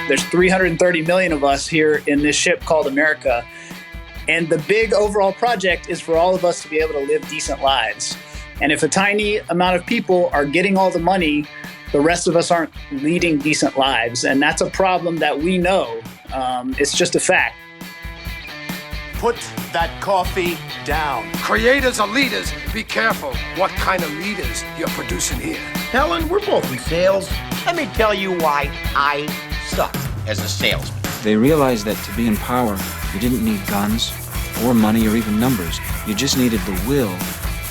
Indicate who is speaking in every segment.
Speaker 1: There's 330 million of us here in this ship called America. And the big overall project is for all of us to be able to live decent lives. And if a tiny amount of people are getting all the money, the rest of us aren't leading decent lives. And that's a problem that we know. It's just a fact.
Speaker 2: Put that coffee down.
Speaker 3: Creators are leaders. Be careful what kind of leaders you're producing here.
Speaker 4: Helen, we're both in sales.
Speaker 5: Let me tell you why I suck as a salesman.
Speaker 6: They realized that to be in power, you didn't need guns or money or even numbers. You just needed the will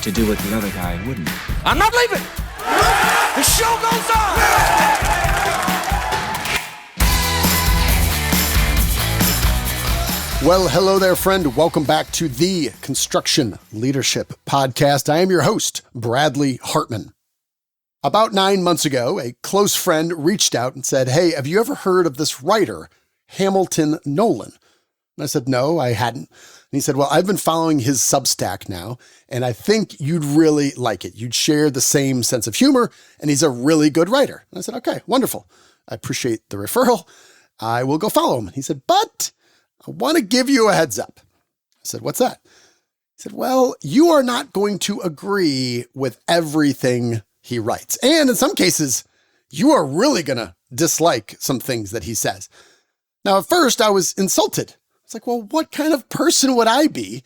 Speaker 6: to do what the other guy wouldn't.
Speaker 3: I'm not leaving. The show goes on.
Speaker 7: Well, hello there, friend. Welcome back to the Construction Leadership Podcast. I am your host, Bradley Hartman. About 9 months ago, a close friend reached out and said, "Hey, have you ever heard of this writer, Hamilton Nolan?" And I said, "No, I hadn't." And he said, "Well, I've been following his Substack now, and I think you'd really like it. You'd share the same sense of humor, and he's a really good writer." And I said, "Okay, wonderful. I appreciate the referral. I will go follow him." And he said, "But I want to give you a heads up." I said, "What's that?" He said, "Well, you are not going to agree with everything he writes. And in some cases, you are really going to dislike some things that he says." Now, at first, I was insulted. It's like, well, what kind of person would I be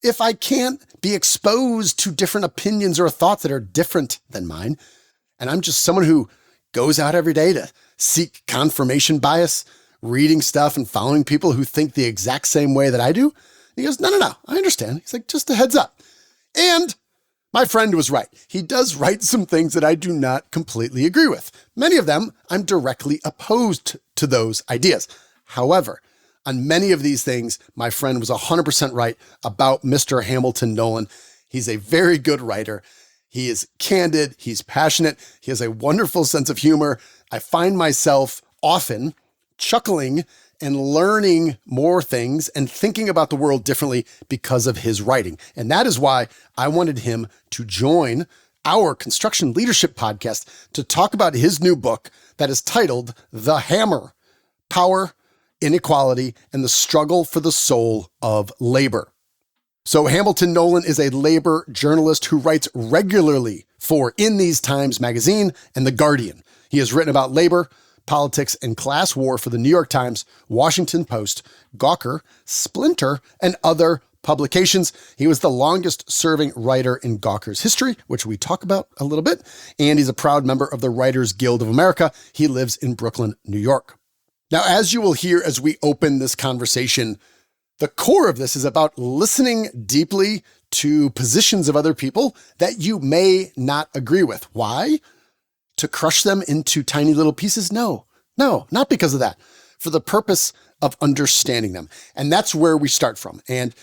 Speaker 7: if I can't be exposed to different opinions or thoughts that are different than mine? And I'm just someone who goes out every day to seek confirmation bias, reading stuff and following people who think the exact same way that I do. And he goes, no, I understand. He's like, just a heads up. And my friend was right. He does write some things that I do not completely agree with. Many of them, I'm directly opposed to those ideas. However, on many of these things, my friend was 100% right about Mr. Hamilton Nolan. He's a very good writer. He is candid. He's passionate. He has a wonderful sense of humor. I find myself often chuckling and learning more things and thinking about the world differently because of his writing. And that is why I wanted him to join our Construction Leadership Podcast to talk about his new book that is titled The Hammer: Power, Inequality, and the Struggle for the Soul of Labor. So Hamilton Nolan is a labor journalist who writes regularly for In These Times magazine and The Guardian. He has written about labor, politics, and class war for the New York Times, Washington Post, Gawker, Splinter, and other publications. He was the longest serving writer in Gawker's history, which we talk about a little bit, and he's a proud member of the Writers Guild of America. He lives in Brooklyn, New York. Now, as you will hear as we open this conversation, the core of this is about listening deeply to positions of other people that you may not agree with. Why? To crush them into tiny little pieces? No, not because of that. For the purpose of understanding them. And that's where we start from. And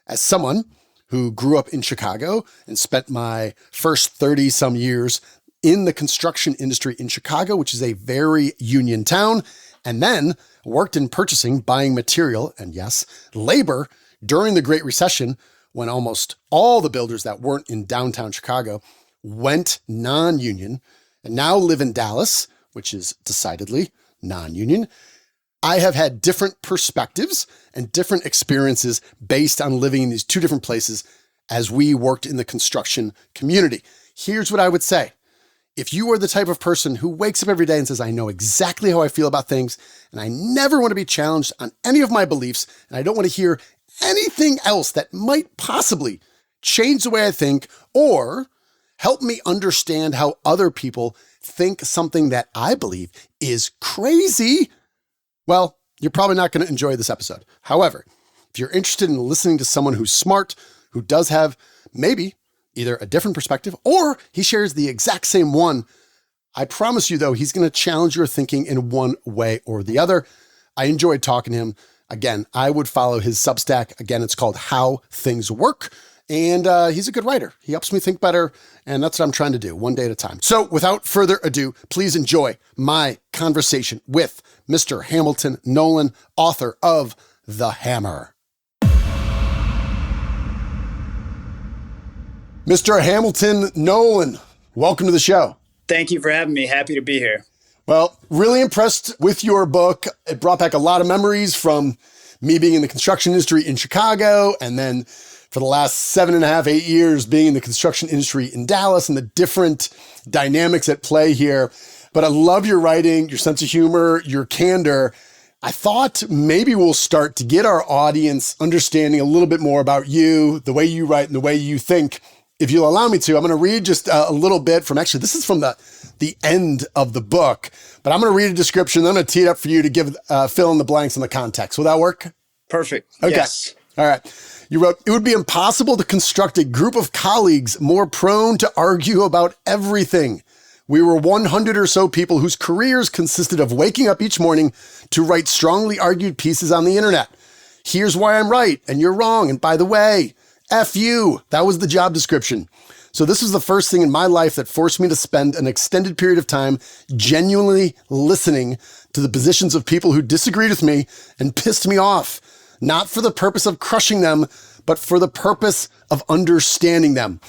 Speaker 7: as someone who grew up in Chicago and spent my first 30 some years in the construction industry in Chicago, which is a very union town, and then worked in purchasing, buying material, and yes, labor during the Great Recession, when almost all the builders that weren't in downtown Chicago went non-union, and now live in Dallas, which is decidedly non-union. I have had different perspectives and different experiences based on living in these two different places as we worked in the construction community. Here's what I would say. If you are the type of person who wakes up every day and says, I know exactly how I feel about things, and I never want to be challenged on any of my beliefs, and I don't want to hear anything else that might possibly change the way I think or help me understand how other people think something that I believe is crazy, well, you're probably not going to enjoy this episode. However, if you're interested in listening to someone who's smart, who does have maybe either a different perspective or he shares the exact same one, I promise you, though, he's going to challenge your thinking in one way or the other. I enjoyed talking to him. Again, I would follow his Substack. Again, it's called How Things Work. And he's a good writer. He helps me think better. And that's what I'm trying to do, one day at a time. So without further ado, please enjoy my conversation with Mr. Hamilton Nolan, author of The Hammer. Mr. Hamilton Nolan, welcome to the show.
Speaker 1: Thank you for having me. Happy to be here.
Speaker 7: Well, really impressed with your book. It brought back a lot of memories from me being in the construction industry in Chicago, and then for the last 7.5, 8 years being in the construction industry in Dallas, and the different dynamics at play here. But I love your writing, your sense of humor, your candor. I thought maybe we'll start to get our audience understanding a little bit more about you, the way you write and the way you think. If you'll allow me to, I'm going to read just a little bit from, actually, this is from the end of the book, but I'm going to read a description. I'm going to tee it up for you to give fill in the blanks in the context. Will that work?
Speaker 1: Perfect.
Speaker 7: Okay.
Speaker 1: Yes.
Speaker 7: All right. You wrote, it would be impossible to construct a group of colleagues more prone to argue about everything. We were 100 or so people whose careers consisted of waking up each morning to write strongly argued pieces on the internet. Here's why I'm right and you're wrong. And by the way, F you. That was the job description. So this was the first thing in my life that forced me to spend an extended period of time genuinely listening to the positions of people who disagreed with me and pissed me off, not for the purpose of crushing them, but for the purpose of understanding them.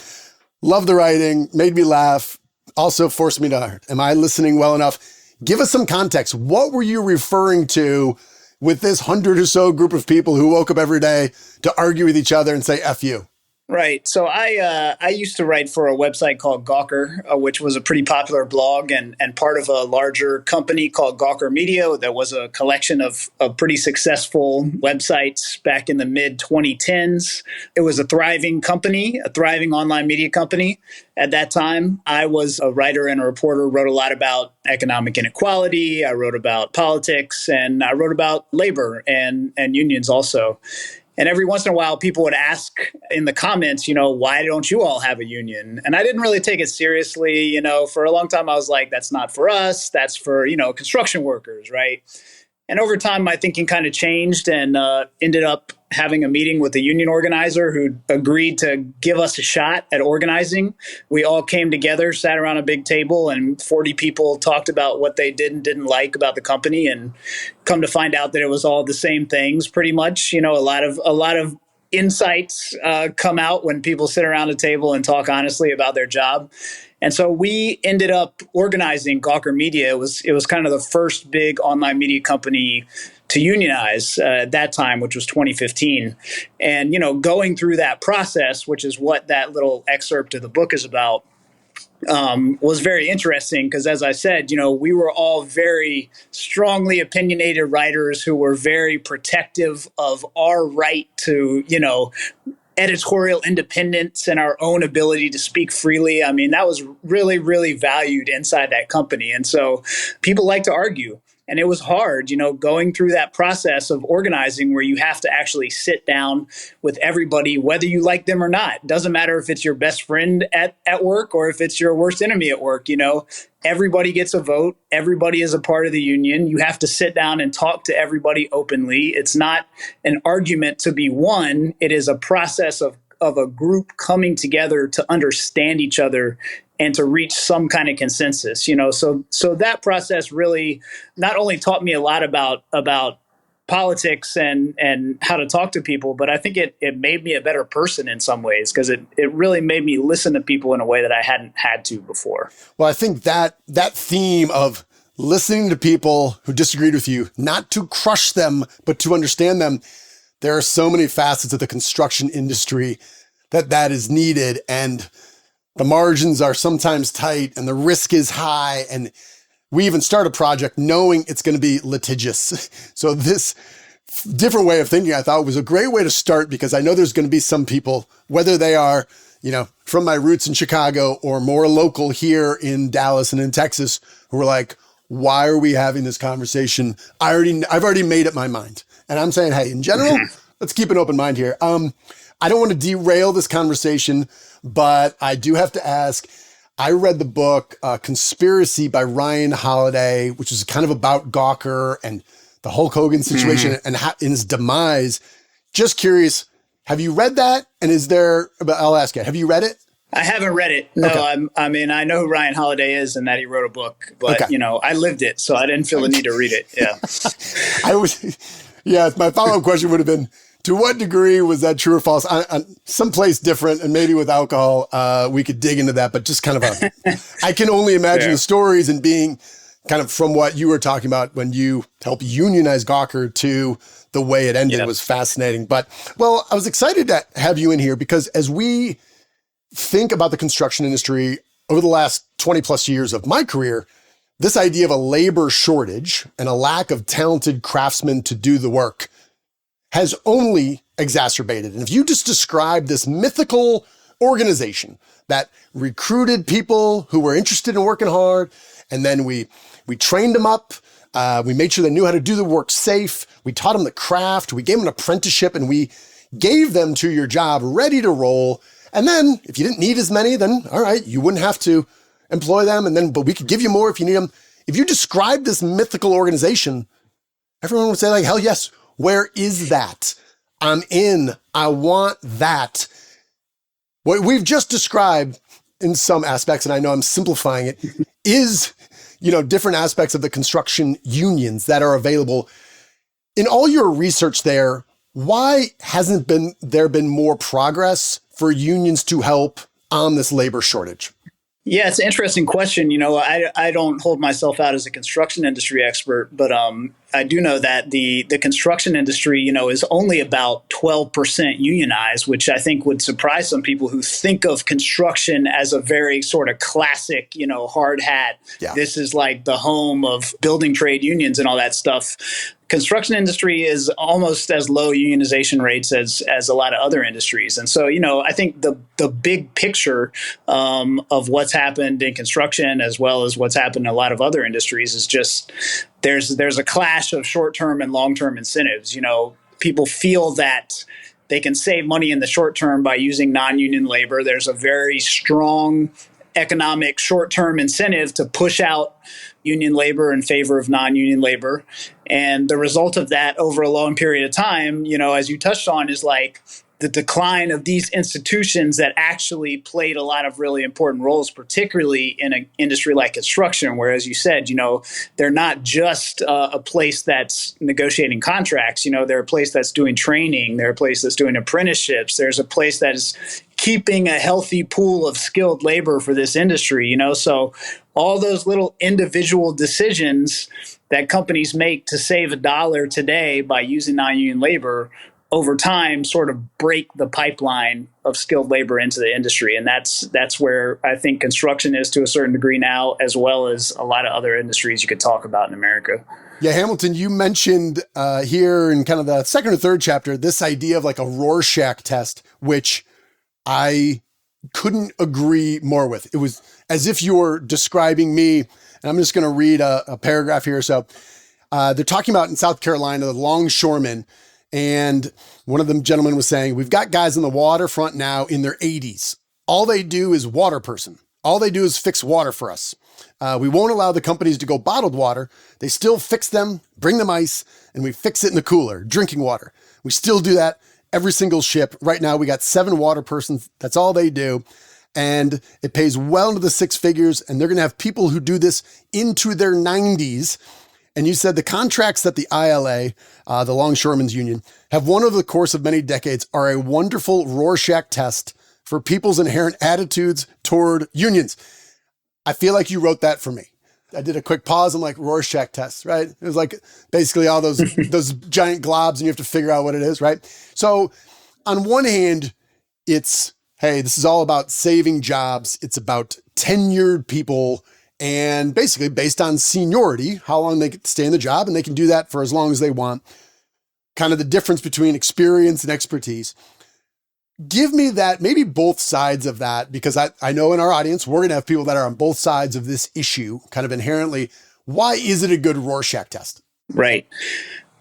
Speaker 7: Love the writing, made me laugh, also forced me to, am I listening well enough? Give us some context. What were you referring to with this 100 or so group of people who woke up every day to argue with each other and say F you?
Speaker 1: Right. So I used to write for a website called Gawker, which was a pretty popular blog and part of a larger company called Gawker Media. That was a collection of pretty successful websites back in the mid 2010s. It was a thriving company, a thriving online media company. At that time, I was a writer and a reporter, wrote a lot about economic inequality. I wrote about politics, and I wrote about labor and unions also. And every once in a while, people would ask in the comments, why don't you all have a union? And I didn't really take it seriously. For a long time, I was like, that's not for us. That's for, construction workers, right? And over time, my thinking kind of changed and ended up having a meeting with a union organizer who agreed to give us a shot at organizing. We all came together, sat around a big table, and 40 people talked about what they did and didn't like about the company, and come to find out that it was all the same things pretty much. A lot of insights come out when people sit around a table and talk honestly about their job. And so we ended up organizing Gawker Media. It was kind of the first big online media company to unionize at that time, which was 2015. And, going through that process, which is what that little excerpt of the book is about, was very interesting because, as I said, we were all very strongly opinionated writers who were very protective of our right to, editorial independence and our own ability to speak freely. I mean, that was really, really valued inside that company. And so people like to argue. And it was hard, going through that process of organizing where you have to actually sit down with everybody, whether you like them or not. It doesn't matter if it's your best friend at work or if it's your worst enemy at work, Everybody gets a vote. Everybody is a part of the union. You have to sit down and talk to everybody openly. It's not an argument to be won. It is a process of a group coming together to understand each other and to reach some kind of consensus, So that process really not only taught me a lot about politics and how to talk to people, but I think it made me a better person in some ways because it really made me listen to people in a way that I hadn't had to before.
Speaker 7: Well, I think that theme of listening to people who disagreed with you, not to crush them, but to understand them, there are so many facets of the construction industry that is needed. And the margins are sometimes tight and the risk is high. And we even start a project knowing it's going to be litigious. So this different way of thinking, I thought, was a great way to start because I know there's going to be some people, whether they are, from my roots in Chicago or more local here in Dallas and in Texas, who are like, why are we having this conversation? I've already made up my mind. And I'm saying, hey, in general, let's keep an open mind here. I don't want to derail this conversation, but I do have to ask, I read the book Conspiracy by Ryan Holiday, which is kind of about Gawker and the Hulk Hogan situation and his demise. Just curious, have you read that? And I'll ask you, have you read it?
Speaker 1: I haven't read it. No,
Speaker 7: okay.
Speaker 1: I know who Ryan Holiday is and that he wrote a book, but
Speaker 7: okay.
Speaker 1: I lived it, so I didn't feel the need to read it. Yeah.
Speaker 7: My follow-up question would have been, to what degree was that true or false? Someplace different, and maybe with alcohol, we could dig into that, but just kind of I can only imagine the stories and being kind of from what you were talking about when you helped unionize Gawker to the way it ended was fascinating. But, well, I was excited to have you in here because as we think about the construction industry over the last 20 plus years of my career, this idea of a labor shortage and a lack of talented craftsmen to do the work has only exacerbated. And if you just describe this mythical organization that recruited people who were interested in working hard, and then we trained them up, we made sure they knew how to do the work safe, we taught them the craft, we gave them an apprenticeship, and we gave them to your job ready to roll. And then if you didn't need as many, then all right, you wouldn't have to employ them. And then, but we could give you more if you need them. If you describe this mythical organization, everyone would say like, hell yes, where is that? I'm in, I want that. What we've just described in some aspects, and I know I'm simplifying it, is, different aspects of the construction unions that are available. In all your research there, why hasn't there been more progress for unions to help on this labor shortage?
Speaker 1: Yeah, it's an interesting question. I don't hold myself out as a construction industry expert, but I do know that the construction industry, is only about 12% unionized, which I think would surprise some people who think of construction as a very sort of classic, hard hat. Yeah. This is like the home of building trade unions and all that stuff. Construction industry is almost as low unionization rates as a lot of other industries. And so, I think the big picture of what's happened in construction as well as what's happened in a lot of other industries is just there's a clash of short-term and long-term incentives. People feel that they can save money in the short term by using non-union labor. There's a very strong economic short-term incentive to push out union labor in favor of non-union labor. And the result of that over a long period of time, as you touched on, is like the decline of these institutions that actually played a lot of really important roles, particularly in an industry like construction, where, as you said, they're not just a place that's negotiating contracts. They're a place that's doing training. They're a place that's doing apprenticeships. There's a place that is keeping a healthy pool of skilled labor for this industry, So all those little individual decisions that companies make to save $1 today by using non-union labor over time sort of break the pipeline of skilled labor into the industry. And that's where I think construction is to a certain degree now, as well as a lot of other industries you could talk about in America.
Speaker 7: Yeah, Hamilton, you mentioned here in kind of the second or third chapter, this idea of like a Rorschach test, which I couldn't agree more with. It was as if you were describing me, and I'm just going to read a paragraph here. So they're talking about in South Carolina, the longshoremen. And one of them gentlemen was saying, we've got guys on the waterfront now in their 80s. All they do is water person. All they do is fix water for us. We won't allow the companies to go bottled water. They still fix them, bring them ice, and we fix it in the cooler, drinking water. We still do that every single ship. Right now, we got 7 water persons. That's all they do. And it pays well into the 6 figures. And they're going to have people who do this into their 90s. And you said the contracts that the ILA, the Longshoremen's Union, have won over the course of many decades are a wonderful Rorschach test for people's inherent attitudes toward unions. I feel like you wrote that for me. I did a quick pause. I'm like, Rorschach test, right? It was like basically all those giant globs and you have to figure out what it is, right? So on one hand, it's, hey, this is all about saving jobs. It's about tenured people. And basically based on seniority, how long they can stay in the job, and they can do that for as long as they want. Kind of the difference between experience and expertise. Give me that, maybe both sides of that, because I know in our audience, we're going to have people that are on both sides of this issue, kind of inherently. Why is it a good Rorschach test?
Speaker 1: Right.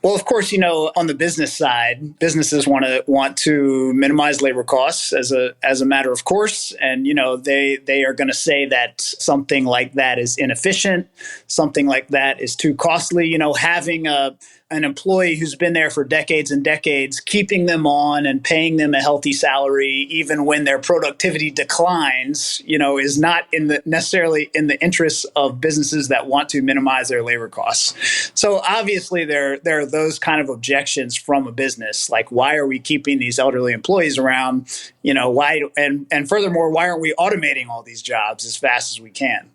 Speaker 1: Well, of course, on the business side, businesses want to minimize labor costs as a matter of course. And, they are going to say that something like that is inefficient, something like that is too costly. Having an employee who's been there for decades and decades, keeping them on and paying them a healthy salary, even when their productivity declines, is not necessarily in the interests of businesses that want to minimize their labor costs. So obviously there are those kind of objections from a business. Like, why are we keeping these elderly employees around? Why? And furthermore, why aren't we automating all these jobs as fast as we can?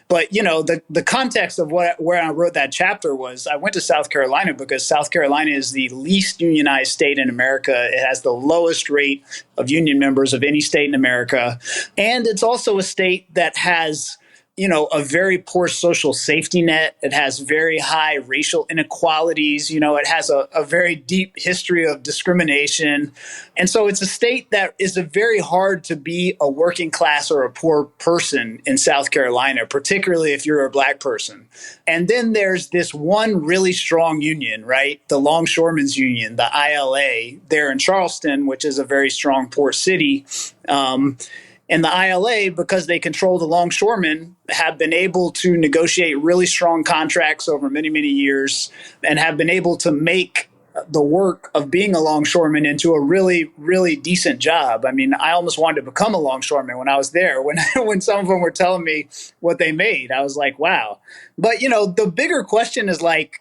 Speaker 1: But, the context of where I wrote that chapter was I went to South Carolina because South Carolina is the least unionized state in America. It has the lowest rate of union members of any state in America. And it's also a state that has a very poor social safety net. It has very high racial inequalities. It has a very deep history of discrimination. And so it's a state that is very hard to be a working class or a poor person in South Carolina, particularly if you're a Black person. And then there's this one really strong union, right? The Longshoremen's Union, the ILA, there in Charleston, which is a very strong port city. And the ILA, because they control the longshoremen, have been able to negotiate really strong contracts over many, many years and have been able to make the work of being a longshoreman into a really, really decent job. I mean, I almost wanted to become a longshoreman when I was there. When some of them were telling me what they made, I was like, wow. But, the bigger question is like,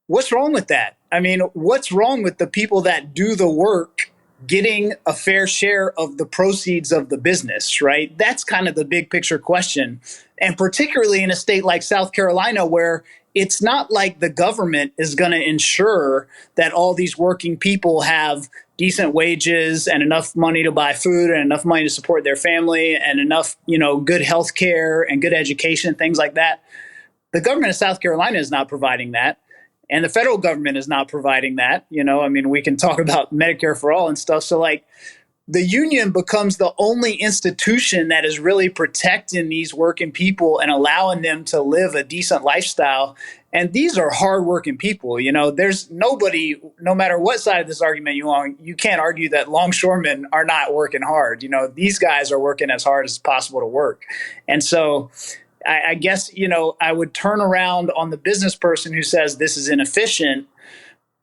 Speaker 1: what's wrong with that? I mean, what's wrong with the people that do the work getting a fair share of the proceeds of the business, right? That's kind of the big picture question. And particularly in a state like South Carolina, where it's not like the government is going to ensure that all these working people have decent wages and enough money to buy food and enough money to support their family and enough, good health care and good education, things like that. The government of South Carolina is not providing that. And the federal government is not providing that. We can talk about Medicare for all and stuff. So the union becomes the only institution that is really protecting these working people and allowing them to live a decent lifestyle. And these are hardworking people. There's nobody, no matter what side of this argument you're on, you can't argue that longshoremen are not working hard. These guys are working as hard as possible to work. And so I guess, I would turn around on the business person who says this is inefficient.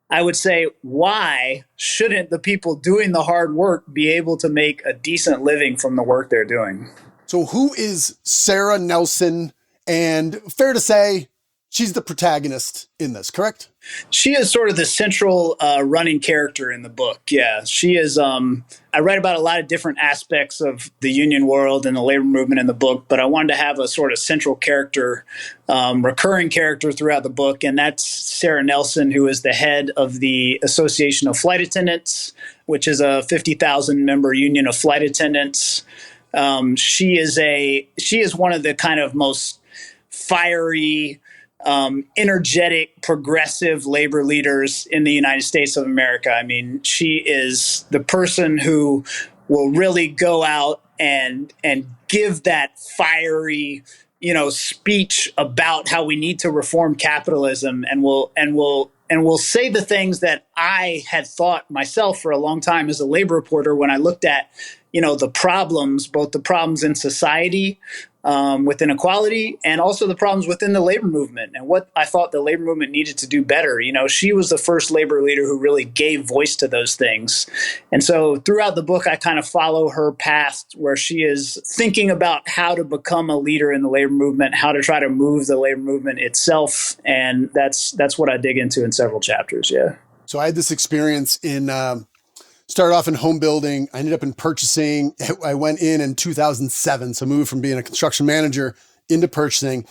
Speaker 1: I would say, why shouldn't the people doing the hard work be able to make a decent living from the work they're doing?
Speaker 7: So who is Sarah Nelson? And fair to say, she's the protagonist in this, correct?
Speaker 1: She is sort of the central running character in the book. Yeah, she is. I write about a lot of different aspects of the union world and the labor movement in the book, but I wanted to have a sort of central character, recurring character throughout the book, and that's Sarah Nelson, who is the head of the Association of Flight Attendants, which is a 50,000 member union of flight attendants. She is one of the kind of most fiery, energetic, progressive labor leaders in the United States of America. I mean, she is the person who will really go out and give that fiery, speech about how we need to reform capitalism, and will say the things that I had thought myself for a long time as a labor reporter when I looked at, the problems, both the problems in society, with inequality, and also the problems within the labor movement and what I thought the labor movement needed to do better. She was the first labor leader who really gave voice to those things. And so throughout the book, I kind of follow her path where she is thinking about how to become a leader in the labor movement, how to try to move the labor movement itself. And that's what I dig into in several chapters. Yeah.
Speaker 7: So I had this experience started off in home building. I ended up in purchasing. I went in 2007. So moved from being a construction manager into purchasing.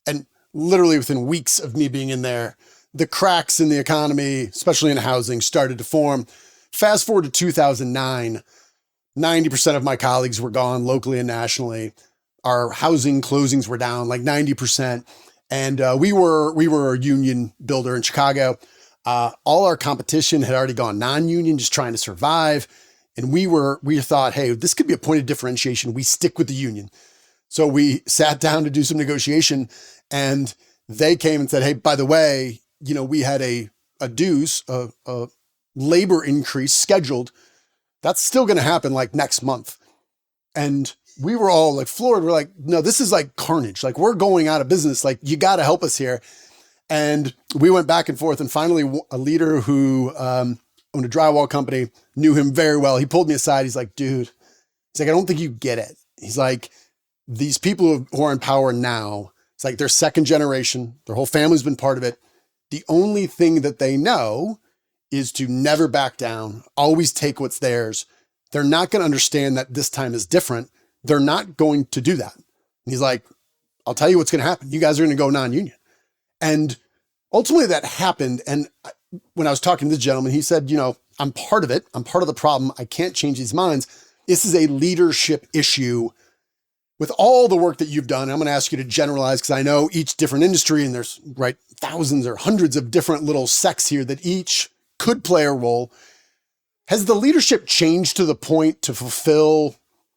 Speaker 7: And literally within weeks of me being in there, the cracks in the economy, especially in housing, started to form. Fast forward to 2009, 90% of my colleagues were gone locally and nationally. Our housing closings were down like 90%. And we were a union builder in Chicago. All our competition had already gone non-union, just trying to survive. And we thought, hey, this could be a point of differentiation. We stick with the union. So we sat down to do some negotiation, and they came and said, hey, by the way, we had a dues, a labor increase scheduled. That's still going to happen like next month. And we were all like floored. We're like, no, this is like carnage. Like, we're going out of business. Like, you got to help us here. And we went back and forth, and finally a leader who owned a drywall company, knew him very well. He pulled me aside. He's like, dude, I don't think you get it. He's like, these people who are in power now, it's like they're second generation. Their whole family's been part of it. the only thing that they know is to never back down, always take what's theirs. They're not going to understand that this time is different. They're not going to do that. And he's like, I'll tell you what's going to happen. You guys are going to go non-union. And ultimately that happened. And when I was talking to this gentleman, he said, I'm part of it. I'm part of the problem. I can't change these minds. This is a leadership issue. With all the work that you've done, I'm going to ask you to generalize because I know each different industry and there's thousands or hundreds of different little sects here that each could play a role. Has the leadership changed to the point to fulfill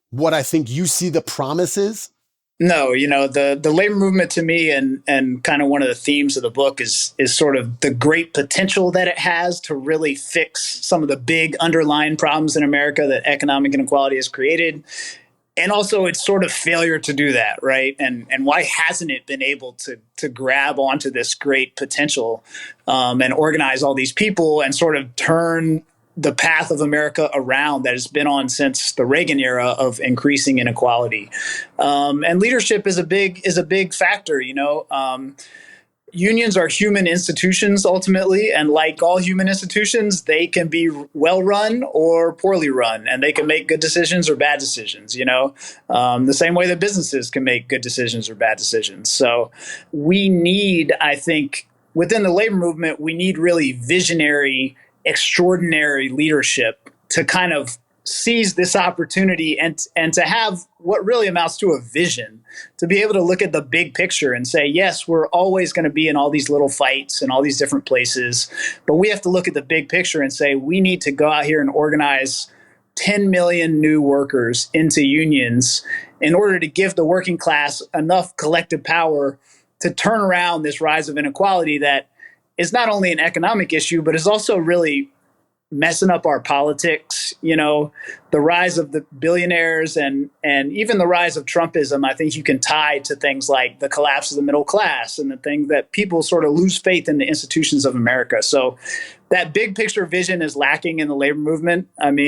Speaker 7: what I think you see the promise is?
Speaker 1: No, the labor movement to me and kind of one of the themes of the book is sort of the great potential that it has to really fix some of the big underlying problems in America that economic inequality has created. And also its sort of failure to do that, right? And why hasn't it been able to grab onto this great potential and organize all these people and sort of turn the path of America around that it's been on since the Reagan era of increasing inequality? And leadership is a big factor, Unions are human institutions ultimately, and like all human institutions, they can be well run or poorly run, and they can make good decisions or bad decisions, the same way that businesses can make good decisions or bad decisions. So we need, I think, within the labor movement, we need really visionary, extraordinary leadership to kind of seize this opportunity and to have what really amounts to a vision, to be able to look at the big picture and say, yes, we're always going to be in all these little fights and all these different places, but we have to look at the big picture and say, we need to go out here and organize 10 million new workers into unions in order to give the working class enough collective power to turn around this rise of inequality that is not only an economic issue, but is also really messing up our politics. The rise of the billionaires and even the rise of Trumpism, I think you can tie to things like the collapse of the middle class and the thing that people sort of lose faith in the institutions of America. So that big picture vision is lacking in the labor movement. And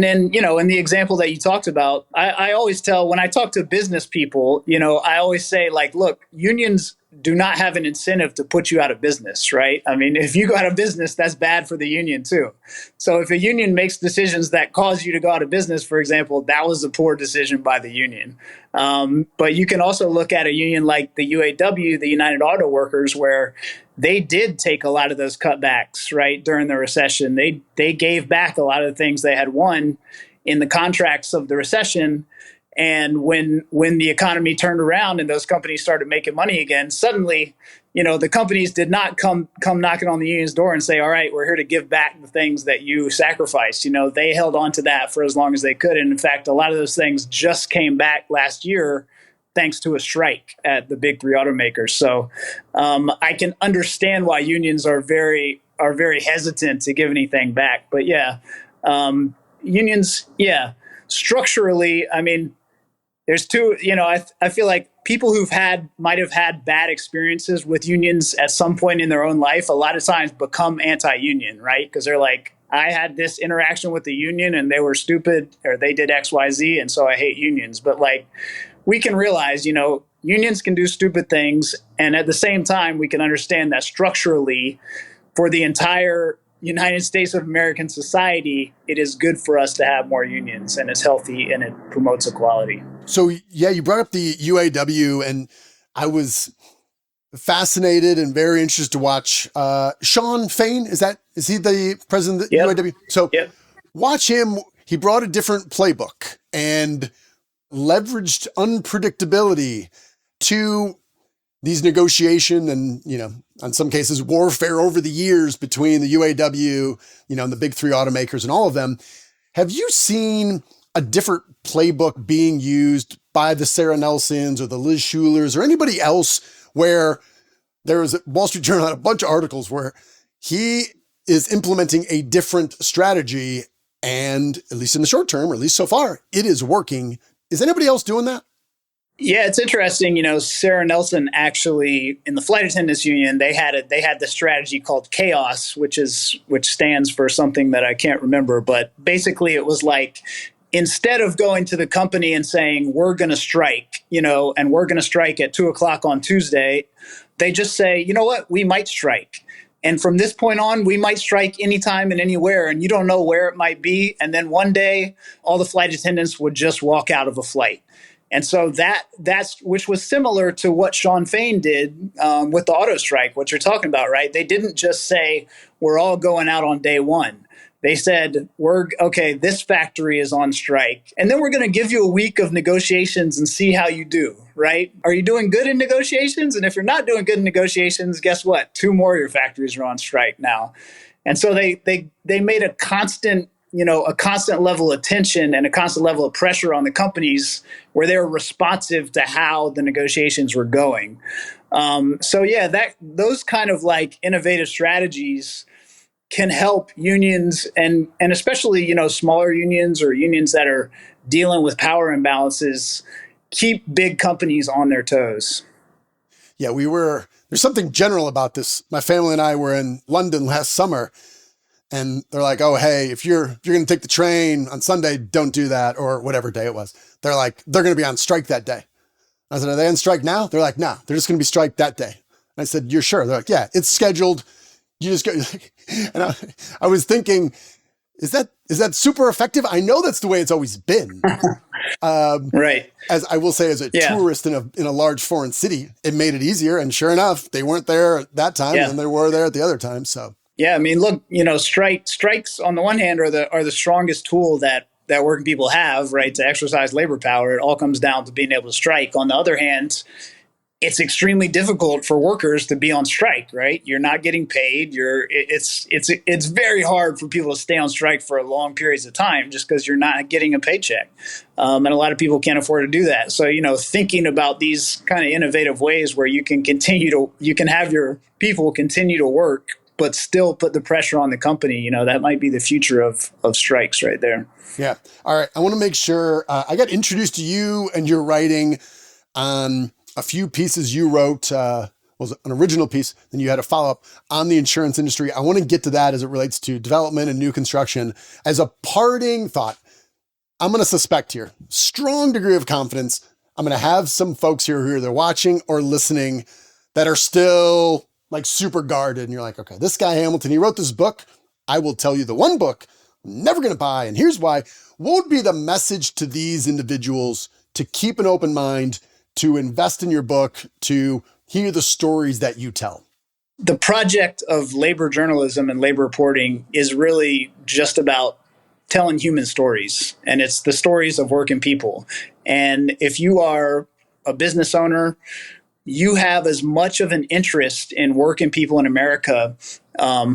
Speaker 1: then, in the example that you talked about, I always tell when I talk to business people, I always say, look, unions do not have an incentive to put you out of business, right? If you go out of business, that's bad for the union too. So if a union makes decisions that cause you to go out of business, for example, that was a poor decision by the union. But you can also look at a union like the UAW, the United Auto Workers, where they did take a lot of those cutbacks, right, during the recession. They gave back a lot of the things they had won in the contracts of the recession. And when the economy turned around and those companies started making money again, suddenly, the companies did not come knocking on the union's door and say, all right, we're here to give back the things that you sacrificed. They held on to that for as long as they could. And in fact, a lot of those things just came back last year thanks to a strike at the big three automakers. So I can understand why unions are very hesitant to give anything back. But unions, structurally, there's two, I feel like people might have had bad experiences with unions at some point in their own life, a lot of times become anti-union, right? Because they're like, I had this interaction with the union and they were stupid or they did X, Y, Z. And so I hate unions. But we can realize, unions can do stupid things. And at the same time, we can understand that structurally for the entire United States of American society, it is good for us to have more unions, and it's healthy and it promotes equality.
Speaker 7: So, you brought up the UAW, and I was fascinated and very interested to watch Shawn Fain. Is he the president of the UAW? So watch him. He brought a different playbook and leveraged unpredictability to these negotiation and, in some cases, warfare over the years between the UAW, and the big three automakers and all of them. Have you seen a different playbook being used by the Sarah Nelsons or the Liz Schulers or anybody else where there was a Wall Street Journal had a bunch of articles where he is implementing a different strategy and, at least in the short term, or at least so far, it is working. Is anybody else doing that?
Speaker 1: Yeah, it's interesting. Sarah Nelson actually in the flight attendants union, they had the strategy called chaos, which stands for something that I can't remember. But basically, it was like instead of going to the company and saying we're going to strike, and we're going to strike at 2:00 on Tuesday, They just say, you know what, we might strike. And from this point on, we might strike anytime and anywhere, and you don't know where it might be. And then one day, all the flight attendants would just walk out of a flight. And so that's which was similar to what Sean Fain did with the auto strike, what you're talking about, right? They didn't just say, we're all going out on day one. They said, this factory is on strike, and then we're going to give you a week of negotiations and see how you do, right? Are you doing good in negotiations? And if you're not doing good in negotiations, guess what? 2 more of your factories are on strike now. And so they made a constant level of tension and a constant level of pressure on the companies where they were responsive to how the negotiations were going. Those kind of like innovative strategies can help unions and especially, smaller unions or unions that are dealing with power imbalances keep big companies on their toes.
Speaker 7: Yeah, there's something general about this. My family and I were in London last summer, and they're like, oh, hey, if you're going to take the train on Sunday, don't do that, or whatever day it was. They're like, they're going to be on strike that day. I said, are they on strike now? They're like, no, they're just going to be strike that day. And I said, you're sure? They're like, yeah, it's scheduled. You just go. And I was thinking, is that super effective? I know that's the way it's always been.
Speaker 1: Right.
Speaker 7: As I will say, as a tourist in a large foreign city, it made it easier. And sure enough, they weren't there at that time, and they were there at the other time. So
Speaker 1: yeah, I mean, look, strikes on the one hand are the strongest tool that working people have, right, to exercise labor power. It all comes down to being able to strike. On the other hand, it's extremely difficult for workers to be on strike, right? You're not getting paid. It's very hard for people to stay on strike for long periods of time just because you're not getting a paycheck. And a lot of people can't afford to do that. So, thinking about these kind of innovative ways where you can have your people continue to work, but still put the pressure on the company, that might be the future of strikes right there.
Speaker 7: Yeah. All right. I want to make sure I got introduced to you and your writing on a few pieces you wrote, was an original piece, then you had a follow-up on the insurance industry. I want to get to that as it relates to development and new construction. As a parting thought, I'm going to suspect here, strong degree of confidence, I'm going to have some folks here who are either watching or listening that are still like super guarded. And you're like, okay, this guy Hamilton, he wrote this book. I will tell you the one book I'm never going to buy. And here's why. What would be the message to these individuals to keep an open mind, to invest in your book, to hear the stories that you tell?
Speaker 1: The project of labor journalism and labor reporting is really just about telling human stories, and it's the stories of working people. And if you are a business owner, you have as much of an interest in working people in America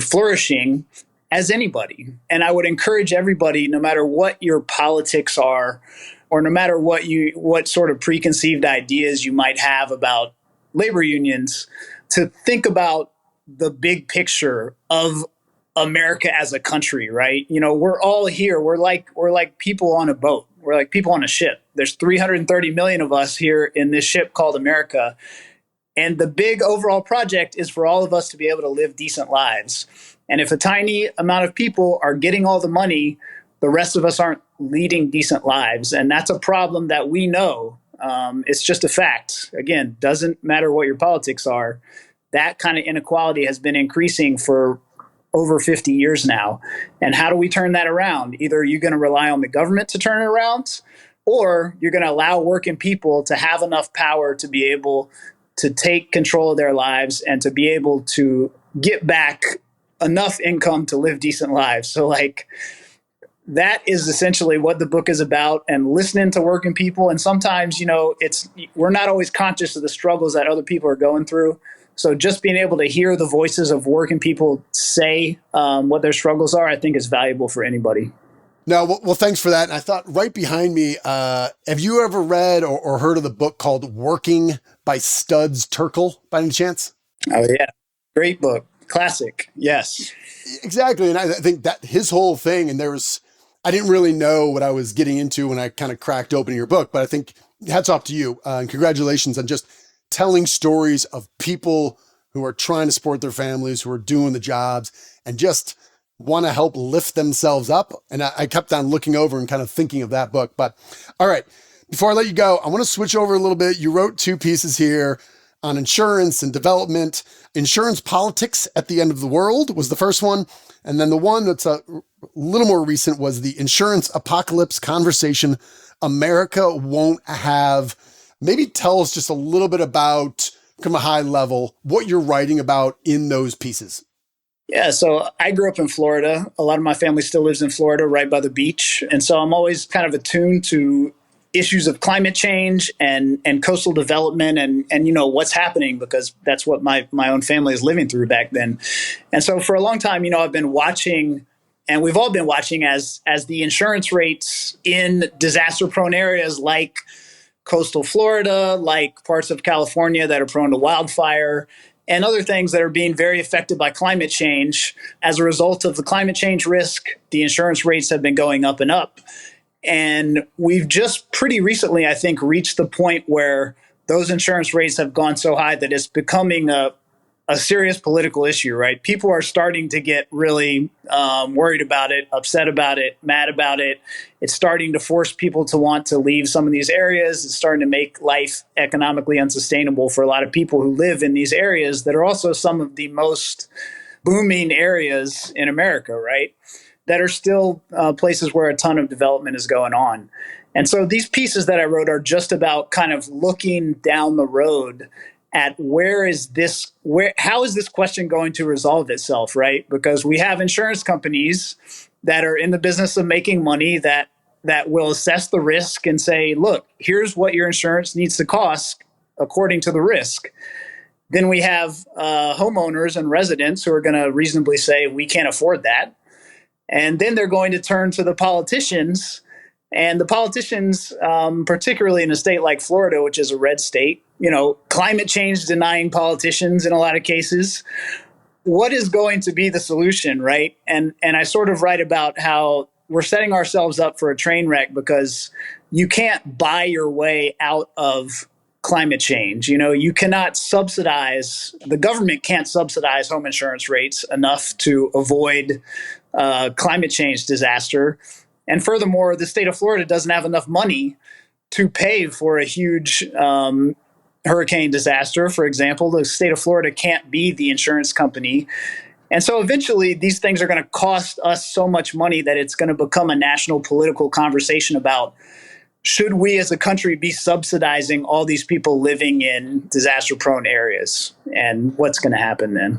Speaker 1: flourishing as anybody. And I would encourage everybody, no matter what your politics are, or no matter what sort of preconceived ideas you might have about labor unions, to think about the big picture of America as a country, right? We're all here. We're like people on a boat. We're like people on a ship. There's 330 million of us here in this ship called America. And the big overall project is for all of us to be able to live decent lives. And if a tiny amount of people are getting all the money, the rest of us aren't leading decent lives. And that's a problem that we know. It's just a fact. Again, doesn't matter what your politics are. That kind of inequality has been increasing for over 50 years now. And how do we turn that around? Either you're going to rely on the government to turn it around, or you're going to allow working people to have enough power to be able to take control of their lives and to be able to get back enough income to live decent lives. So that is essentially what the book is about, and listening to working people. And sometimes, we're not always conscious of the struggles that other people are going through. So just being able to hear the voices of working people say what their struggles are, I think is valuable for anybody.
Speaker 7: No, well, thanks for that. And I thought right behind me, have you ever read or heard of the book called Working by Studs Terkel by any chance?
Speaker 1: Oh, yeah. Great book. Classic. Yes.
Speaker 7: Exactly. And I think that his whole thing, and I didn't really know what I was getting into when I kind of cracked open your book, but I think hats off to you and congratulations on just telling stories of people who are trying to support their families, who are doing the jobs and just want to help lift themselves up. And I kept on looking over and kind of thinking of that book. But all right, before I let you go, I want to switch over a little bit. You wrote 2 pieces here on insurance and development. Insurance Politics at the End of the World was the first one. And then the one that's a little more recent was the Insurance Apocalypse Conversation America Won't Have. Maybe tell us just a little bit about, from a high level, what you're writing about in those pieces.
Speaker 1: Yeah, so I grew up in Florida. A lot of my family still lives in Florida, right by the beach. And so I'm always kind of attuned to issues of climate change and coastal development and you know what's happening, because that's what my own family is living through back then. And so for a long time, you know, I've been watching, and we've all been watching as the insurance rates in disaster prone areas like coastal Florida, like parts of California that are prone to wildfire, and other things that are being very affected by climate change. As a result of the climate change risk, the insurance rates have been going up and up. And we've just pretty recently, I think, reached the point where those insurance rates have gone so high that it's becoming a serious political issue, right? People are starting to get really worried about it, upset about it, mad about it. It's starting to force people to want to leave some of these areas. It's starting to make life economically unsustainable for a lot of people who live in these areas that are also some of the most booming areas in America, right? That are still places where a ton of development is going on. And so these pieces that I wrote are just about kind of looking down the road at how is this question going to resolve itself, right? Because we have insurance companies that are in the business of making money that will assess the risk and say, look, here's what your insurance needs to cost according to the risk. Then we have homeowners and residents who are going to reasonably say, we can't afford that. And then they're going to turn to the politicians. And the politicians, particularly in a state like Florida, which is a red state, you know, climate change denying politicians in a lot of cases. What is going to be the solution, right? And I sort of write about how we're setting ourselves up for a train wreck because you can't buy your way out of climate change. You know, you cannot the government can't subsidize home insurance rates enough to avoid climate change disaster. And furthermore, the state of Florida doesn't have enough money to pay for a huge hurricane disaster. For example, the state of Florida can't be the insurance company. And so eventually these things are going to cost us so much money that it's going to become a national political conversation about, should we as a country be subsidizing all these people living in disaster-prone areas? And what's going to happen then?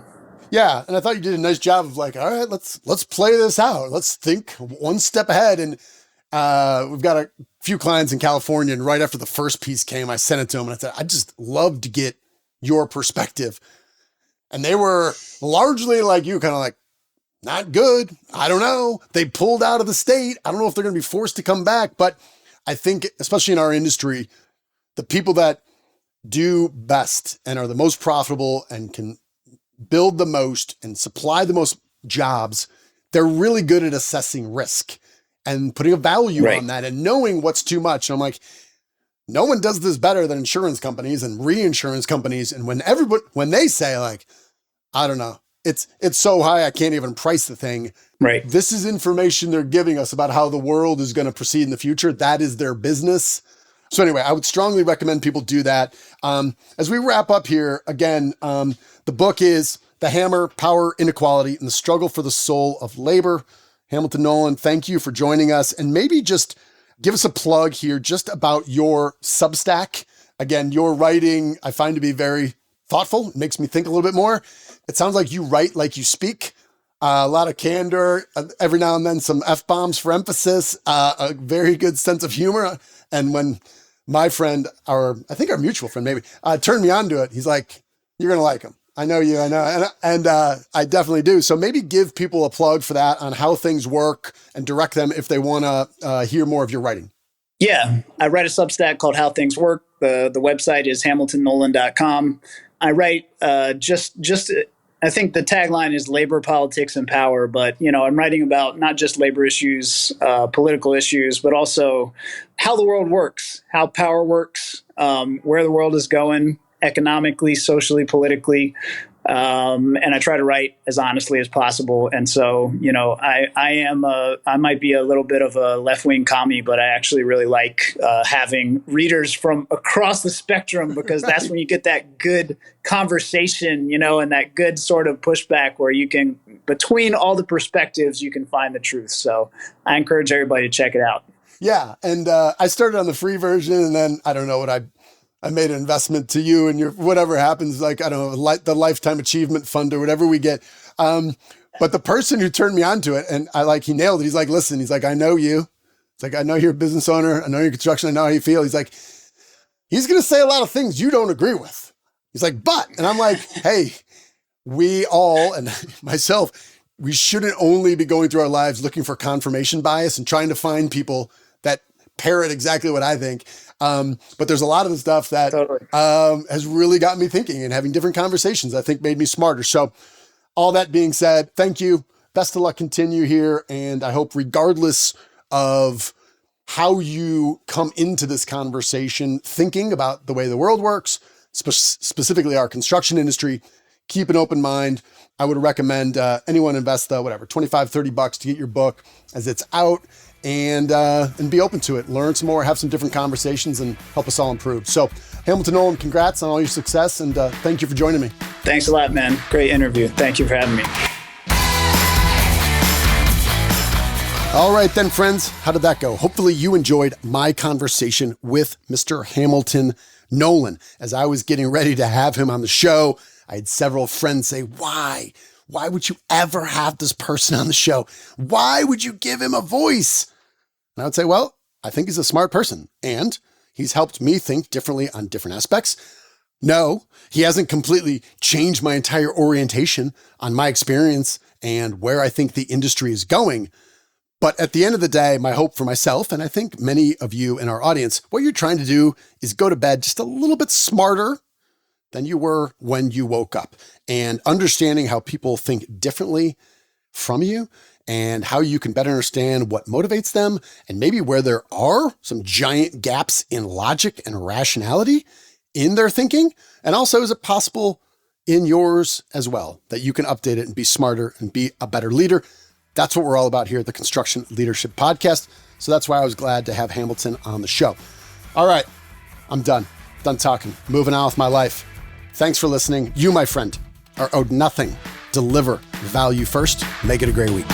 Speaker 7: Yeah, and I thought you did a nice job of like, all right, let's play this out. Let's think one step ahead. And we've got a few clients in California, and right after the first piece came, I sent it to them, and I said, I'd just love to get your perspective. And they were largely like you, kind of like, not good. I don't know. They pulled out of the state. I don't know if they're going to be forced to come back. But I think, especially in our industry, the people that do best and are the most profitable and can build the most and supply the most jobs, they're really good at assessing risk and putting a value on that and knowing what's too much. And I'm like, no one does this better than insurance companies and reinsurance companies. And when they say like, I don't know, it's so high, I can't even price the thing.
Speaker 1: Right.
Speaker 7: This is information they're giving us about how the world is going to proceed in the future. That is their business. So anyway, I would strongly recommend people do that. As we wrap up here, again, the book is The Hammer, Power, Inequality, and the Struggle for the Soul of Labor. Hamilton Nolan, thank you for joining us. And maybe just give us a plug here just about your Substack. Again, your writing I find to be very thoughtful. It makes me think a little bit more. It sounds like you write like you speak. A lot of candor, every now and then some F-bombs for emphasis, a very good sense of humor. And when my friend, I think our mutual friend maybe, turned me on to it, he's like, you're going to like him. I know you, I know. And I definitely do. So maybe give people a plug for that on how things work and direct them if they want to hear more of your writing.
Speaker 1: Yeah, I write a Substack called How Things Work. The website is hamiltonnolan.com. I write I think the tagline is labor, politics, and power. But, you know, I'm writing about not just labor issues, political issues, but also how the world works, how power works, where the world is going economically, socially, politically. And I try to write as honestly as possible. And so, I might be a little bit of a left-wing commie, but I actually really like having readers from across the spectrum, because that's when you get that good conversation, and that good sort of pushback where you can, between all the perspectives, you can find the truth. So I encourage everybody to check it out.
Speaker 7: Yeah. And I started on the free version, and then I don't know what I made an investment to you and your whatever happens, like, I don't know, the Lifetime Achievement Fund or whatever we get. But the person who turned me onto it, and he nailed it. He's like, listen, he's like, I know you. It's like, I know you're a business owner. I know your construction. I know how you feel. He's like, he's going to say a lot of things you don't agree with. He's like, but, and I'm like, hey, we all, and myself, we shouldn't only be going through our lives looking for confirmation bias and trying to find people that parrot exactly what I think. But there's a lot of the stuff that has really got me thinking, and having different conversations, I think, made me smarter. So all that being said, thank you. Best of luck continue here. And I hope, regardless of how you come into this conversation, thinking about the way the world works, specifically our construction industry, keep an open mind. I would recommend anyone invest $25, $30 to get your book as it's out. And be open to it, learn some more, have some different conversations, and help us all improve. So, Hamilton Nolan, congrats on all your success, and thank you for joining me.
Speaker 1: Thanks a lot, man. Great interview. Thank you for having me.
Speaker 7: All right then, friends, how did that go? Hopefully you enjoyed my conversation with Mr. Hamilton Nolan. As I was getting ready to have him on the show, I had several friends say, why? Why would you ever have this person on the show? Why would you give him a voice? And I would say, well, I think he's a smart person, and he's helped me think differently on different aspects. No, he hasn't completely changed my entire orientation on my experience and where I think the industry is going. But at the end of the day, my hope for myself, and I think many of you in our audience, what you're trying to do is go to bed just a little bit smarter than you were when you woke up, and understanding how people think differently from you, and how you can better understand what motivates them, and maybe where there are some giant gaps in logic and rationality in their thinking. And also, is it possible in yours as well that you can update it and be smarter and be a better leader? That's what we're all about here at the Construction Leadership Podcast. So that's why I was glad to have Hamilton on the show. All right, I'm done talking, moving on with my life. Thanks for listening. You, my friend, are owed nothing. Deliver value first. Make it a great week.